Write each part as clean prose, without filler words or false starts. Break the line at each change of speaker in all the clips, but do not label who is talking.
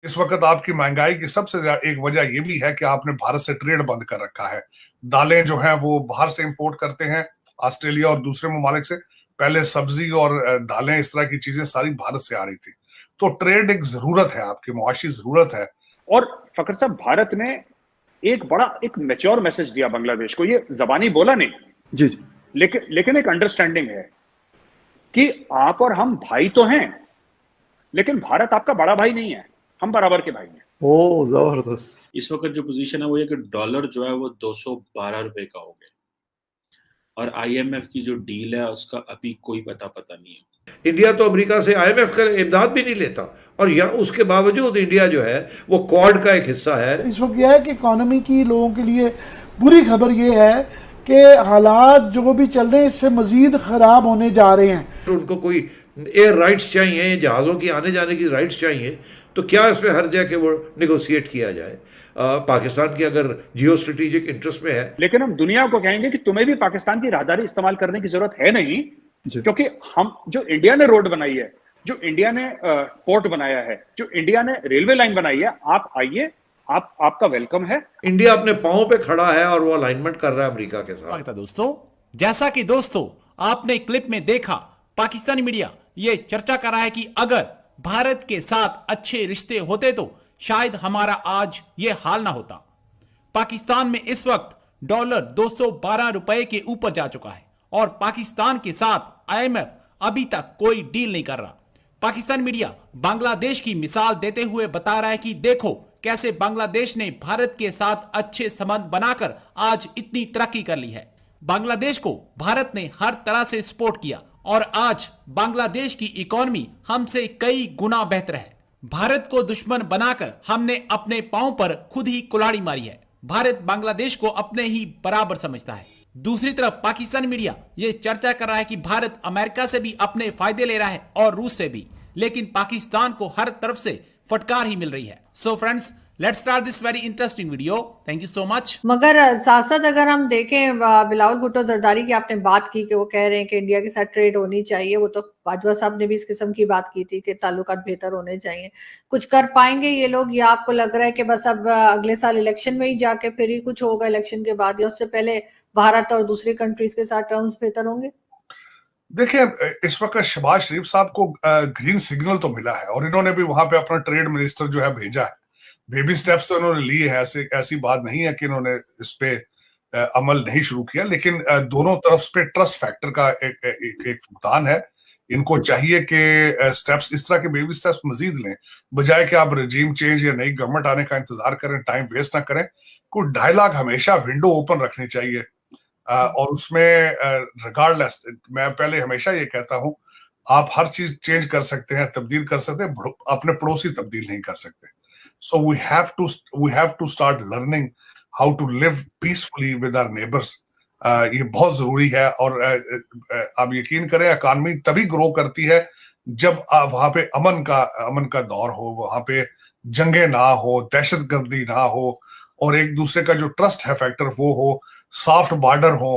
इस वक्त आपकी महंगाई की सबसे ज्यादा एक वजह यह भी है कि आपने भारत से ट्रेड बंद कर रखा है। दालें जो हैं वो बाहर से इंपोर्ट करते हैं, ऑस्ट्रेलिया और दूसरे ममालिक से। पहले सब्जी और दालें, इस तरह की चीजें सारी भारत से आ रही थी। तो ट्रेड एक जरूरत है, आपकी मुआशी जरूरत है।
और फखर साहब, भारत ने एक मैच्योर मैसेज दिया बांग्लादेश को। ये जबानी बोला नहीं
जी जी,
लेकिन एक अंडरस्टैंडिंग है कि आप और हम भाई तो हैं, लेकिन भारत आपका बड़ा भाई नहीं है, हम बराबर के भाई हैं।
ओ जबरदस्त।
इस वक्त जो पोजीशन है वो ये कि डॉलर जो है वो 212 रुपए का हो गया, और आईएमएफ की जो डील है उसका अभी कोई पता नहीं है।
इंडिया तो अमेरिका से आईएमएफ का इमदाद भी नहीं लेता, और या उसके बावजूद इंडिया जो है वो क्वाड का एक हिस्सा है।
इस वक्त यह है कि इकोनॉमी की लोगों के लिए बुरी खबर यह है कि हालात जो भी चल रहे हैं इससे मजीद ख़राब होने जा रहे हैं।
तो उनको कोई एयर राइट्स चाहिए, जहाज़ों की आने जाने की राइट्स चाहिए, तो क्या इसमें हर जगह के वो निगोशिएट किया जाए? पाकिस्तान की अगर जियो स्ट्रेटेजिक इंटरेस्ट में है,
लेकिन हम दुनिया को कहेंगे कि तुम्हें भी पाकिस्तान की राहदारी इस्तेमाल करने की जरूरत है नहीं, क्योंकि हम जो इंडिया ने रोड बनाई है, जो इंडिया ने पोर्ट बनाया है, जो इंडिया ने रेलवे लाइन बनाई है, आप आइए, आपका वेलकम है।
इंडिया अपने पांव पे खड़ा है और वो अलाइनमेंट कर रहा है अमेरिका के साथ।
स्वागत है दोस्तों। जैसा कि दोस्तों आपने क्लिप में देखा, पाकिस्तानी मीडिया ये चर्चा कर रहा है कि अगर भारत के साथ अच्छे रिश्ते होते तो शायद हमारा आज ये हाल ना होता। पाकिस्तान में इस वक्त डॉलर 212 रुपए के ऊपर जा चुका है और पाकिस्तान के साथ आईएमएफ अभी तक कोई डील नहीं कर रहा। पाकिस्तान मीडिया बांग्लादेश की मिसाल देते हुए बता रहा है कि देखो कैसे बांग्लादेश ने भारत के साथ अच्छे संबंध बनाकर आज इतनी तरक्की कर ली है। बांग्लादेश को भारत ने हर तरह से सपोर्ट किया और आज बांग्लादेश की इकोनॉमी हमसे कई गुना बेहतर है। भारत को दुश्मन बनाकर हमने अपने पांव पर खुद ही कुल्हाड़ी मारी है। भारत बांग्लादेश को अपने ही बराबर समझता है। दूसरी तरफ पाकिस्तानी मीडिया ये चर्चा कर रहा है कि भारत अमेरिका से भी अपने फायदे ले रहा है और रूस से भी, लेकिन पाकिस्तान को हर तरफ से फटकार ही मिल रही है। So friends, let's start this very interesting video. Thank you so much.
मगर साथ साथ अगर हम देखें, बिलावल भुट्टो जरदारी की आपने बात की कि वो कह रहे हैं कि इंडिया के साथ ट्रेड होनी चाहिए, वो तो बाजवा साहब ने भी इस किस्म की बात की थी कि ताल्लुकात बेहतर होने चाहिए। कुछ कर पाएंगे ये लोग, या आपको लग रहा है कि बस अब अगले साल इलेक्शन में ही जाके फिर ही कुछ होगा इलेक्शन के बाद, या उससे पहले भारत और दूसरी कंट्रीज के साथ टर्म्स बेहतर होंगे?
देखिए, इस वक्त शहबाज शरीफ साहब को ग्रीन सिग्नल तो मिला है और इन्होंने भी वहां पे अपना ट्रेड मिनिस्टर जो है भेजा है। बेबी स्टेप्स तो इन्होंने लिए हैं, ऐसी बात नहीं है कि इन्होंने इस पे अमल नहीं शुरू किया, लेकिन दोनों तरफ पे ट्रस्ट फैक्टर का एक भुगतान है। इनको चाहिए कि स्टेप्स, इस तरह के बेबी स्टेप्स मजीद लें, बजाय कि आप रजीम चेंज या नई गवर्नमेंट आने का इंतजार करें, टाइम वेस्ट ना करें। कोई डायलॉग हमेशा विंडो ओपन रखनी चाहिए और उसमें रिगार्डलेस, मैं पहले हमेशा ये कहता हूं, आप हर चीज चेंज कर सकते हैं, तब्दील कर सकते हैं, अपने पड़ोसी तब्दील नहीं कर सकते। So we have to start learning how to live peacefully with our neighbors. ये बहुत जरूरी है। और आप यकीन करें, इकॉनमी तभी ग्रो करती है जब वहां पे अमन का दौर हो, वहां पे जंगे ना हो, दहशतगर्दी ना हो, और एक दूसरे का जो ट्रस्ट है फैक्टर वो हो, सॉफ्ट बॉर्डर हो।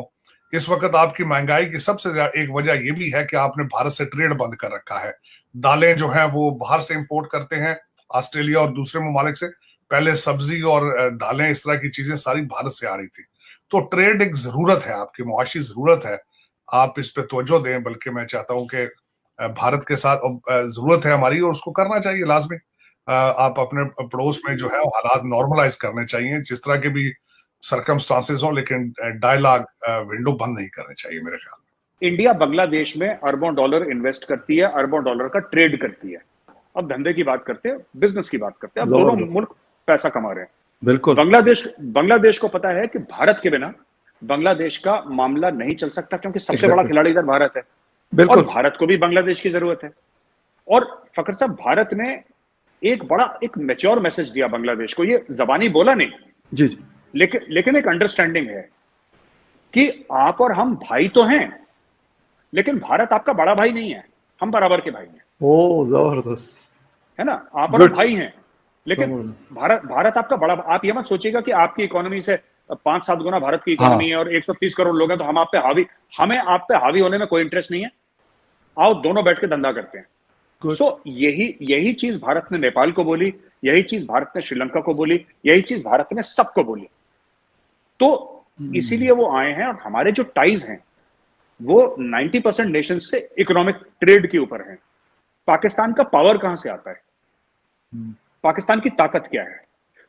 इस वक्त आपकी महंगाई की सबसे ज्यादा एक वजह यह भी है कि आपने भारत से ट्रेड बंद कर रखा है। दालें जो हैं वो बाहर से इंपोर्ट करते हैं, ऑस्ट्रेलिया और दूसरे ममालिक से। पहले सब्जी और दालें, इस तरह की चीजें सारी भारत से आ रही थी। तो ट्रेड एक जरूरत है, आपकी मुआशी जरूरत है, आप इस पे तवज्जो दें। बल्कि मैं चाहता हूं कि भारत के साथ जरूरत है हमारी और उसको करना चाहिए लाजमी। आप अपने पड़ोस में जो है हालात नॉर्मलाइज करने चाहिए, जिस तरह के भी सर्कमस्टांसेस हो, लेकिन डायलॉग विंडो बंद नहीं करने चाहिए मेरे ख्याल में।
इंडिया बांग्लादेश में अरबों डॉलर इन्वेस्ट करती है, अरबों डॉलर का ट्रेड करती है। अब धंधे की बात करते हैं, बिजनेस की बात करते हैं। अब दोनों मुल्क पैसा कमा रहे हैं।
बिल्कुल।
बांग्लादेश को पता है कि भारत के बिना बांग्लादेश का मामला नहीं चल सकता, क्योंकि सबसे बड़ा खिलाड़ी इधर भारत है और भारत को भी बांग्लादेश की जरूरत है। और फखर साहब, भारत ने एक मैच्योर मैसेज दिया बांग्लादेश को। ये जबानी बोला नहीं
जी जी,
लेकिन एक अंडरस्टैंडिंग है कि आप और हम भाई तो हैं, लेकिन भारत आपका बड़ा भाई नहीं है, हम बराबर के भाई हैं।
ओ जबरदस्त,
है ना? आप और भाई हैं, लेकिन भारत आपका बड़ा। आप ये मत सोचिएगा कि आपकी इकोनॉमी से 5-7 गुना भारत की इकोनॉमी है और 130 करोड़ लोग हैं तो हम आप पे हावी, हमें आप पे हावी होने में कोई इंटरेस्ट नहीं है। आओ दोनों बैठ के धंधा करते हैं। सो यही चीज भारत ने नेपाल को बोली, यही चीज भारत ने श्रीलंका को बोली, यही चीज भारत ने सबको बोली। तो इसीलिए वो आए हैं, और हमारे जो टाइज हैं वो 90% नेशन से इकोनॉमिक ट्रेड के ऊपर हैं। पाकिस्तान का पावर कहां से आता है? पाकिस्तान की ताकत क्या है?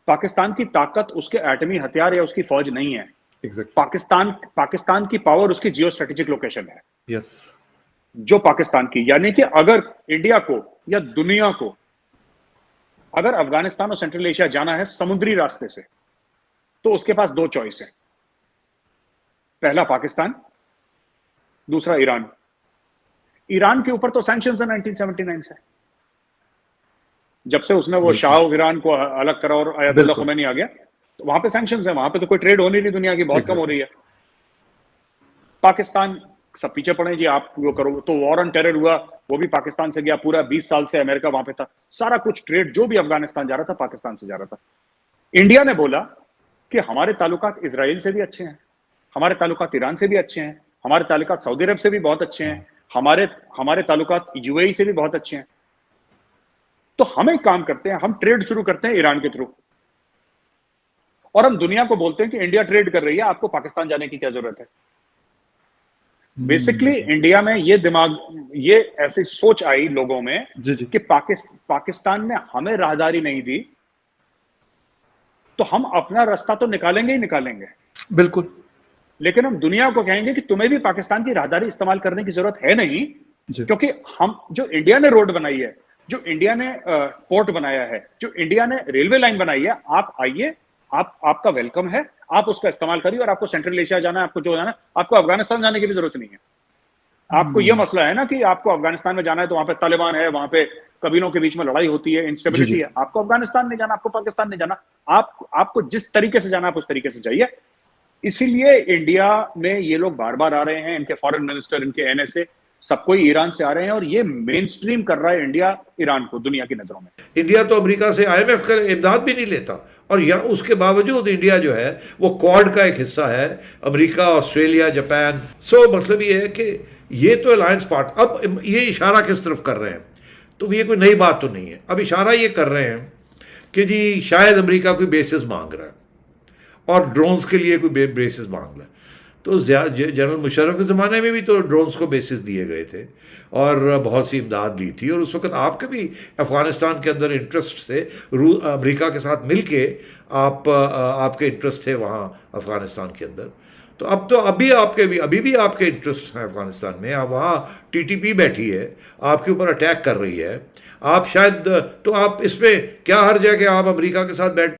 पाकिस्तान की ताकत उसके एटमी हथियार या उसकी फौज नहीं है। पाकिस्तान की पावर उसकी जियो स्ट्रेटेजिक लोकेशन है।
यस,
जो पाकिस्तान की, यानी कि अगर इंडिया को या दुनिया को अगर अफगानिस्तान और सेंट्रल एशिया जाना है समुद्री रास्ते से, तो उसके पास दो चॉइस है, पहला पाकिस्तान, दूसरा ईरान। ईरान के ऊपर तो सैंक्शंस है 1979 से, जब से उसने वो शाह ईरान को अलग करा और अयतुल्लाह खुमैनी आ गया, तो वहां पे सैंक्शंस है, वहां पे तो कोई ट्रेड हो नहीं रही दुनिया की, बहुत कम हो रही है। पाकिस्तान सब पीछे पड़े जी, आप वो करो, तो वॉर ऑन टेरर हुआ, वो भी पाकिस्तान से गया, पूरा 20 साल से अमेरिका वहां पे था, सारा कुछ ट्रेड जो भी अफगानिस्तान जा रहा था पाकिस्तान से जा रहा था। इंडिया ने बोला कि हमारे ताल्लुकात इजराइल से भी अच्छे हैं, हमारे ताल्लुकात ईरान से भी अच्छे हैं, हमारे ताल्लुकात सऊदी अरब से भी बहुत अच्छे हैं, हमारे ताल्लुकात यूएई से भी बहुत अच्छे हैं। तो हम एक काम करते हैं, हम ट्रेड शुरू करते हैं ईरान के थ्रू, और हम दुनिया को बोलते हैं कि इंडिया ट्रेड कर रही है, आपको पाकिस्तान जाने की क्या जरूरत है। बेसिकली इंडिया में ये ऐसी सोच आई लोगों में कि पाकिस्तान ने हमें राहदारी नहीं दी, तो हम अपना रास्ता तो निकालेंगे ही निकालेंगे,
बिल्कुल,
लेकिन हम दुनिया को कहेंगे कि तुम्हें भी पाकिस्तान की राहदारी इस्तेमाल करने की जरूरत है नहीं, क्योंकि हम जो इंडिया ने रोड बनाई है, जो इंडिया ने पोर्ट बनाया है, जो इंडिया ने रेलवे लाइन बनाई है, आप आइए, आपका वेलकम है, आप उसका इस्तेमाल करिए। और आपको सेंट्रल एशिया जाना है, आपको जो जाना है, आपको अफगानिस्तान जाने की भी जरूरत नहीं है। आपको यह मसला है ना कि आपको अफगानिस्तान में जाना है तो वहां पे तालिबान है, वहां पे कबीलों के बीच में लड़ाई होती है, इंस्टेबिलिटी है। आपको अफगानिस्तान नहीं जाना, आपको पाकिस्तान नहीं जाना, आपको जिस तरीके से जाना आप उस तरीके से जाइए। इसीलिए इंडिया में ये लोग बार बार आ रहे हैं, इनके फॉरेन मिनिस्टर, इनके एनएसए, सब कोई ईरान से आ रहे हैं, और ये मेन स्ट्रीम कर रहा है इंडिया ईरान को दुनिया की नजरों में।
इंडिया तो अमेरिका से IMF का इमदाद भी नहीं लेता, और यहाँ उसके बावजूद इंडिया जो है वो क्वाड का एक हिस्सा है, अमेरिका, ऑस्ट्रेलिया, जापान। सो मतलब ये है कि ये तो अलायंस पार्ट, अब ये इशारा किस तरफ कर रहे हैं, तो ये कोई नई बात तो नहीं है। अब इशारा ये कर रहे हैं कि जी शायद अमेरिका कोई बेसिस मांग रहा है और ड्रोन्स के लिए कोई बेसिस मांग रहा है। तो जनरल मुशर्रफ के ज़माने में भी तो ड्रोन्स को बेसिस दिए गए थे और बहुत सी इमदाद दी थी, और उस वक्त आपके भी अफ़गानिस्तान के अंदर इंटरेस्ट से अमेरिका के साथ मिलके आपके इंटरेस्ट थे वहाँ अफ़गानिस्तान के अंदर। तो अब तो अभी भी आपके इंटरेस्ट हैं अफ़गानिस्तान में। अब वहाँ TTP बैठी है, आपके ऊपर अटैक कर रही है, आप शायद, तो आप इसमें क्या हर्ज है कि आप अमेरिका के साथ बैठ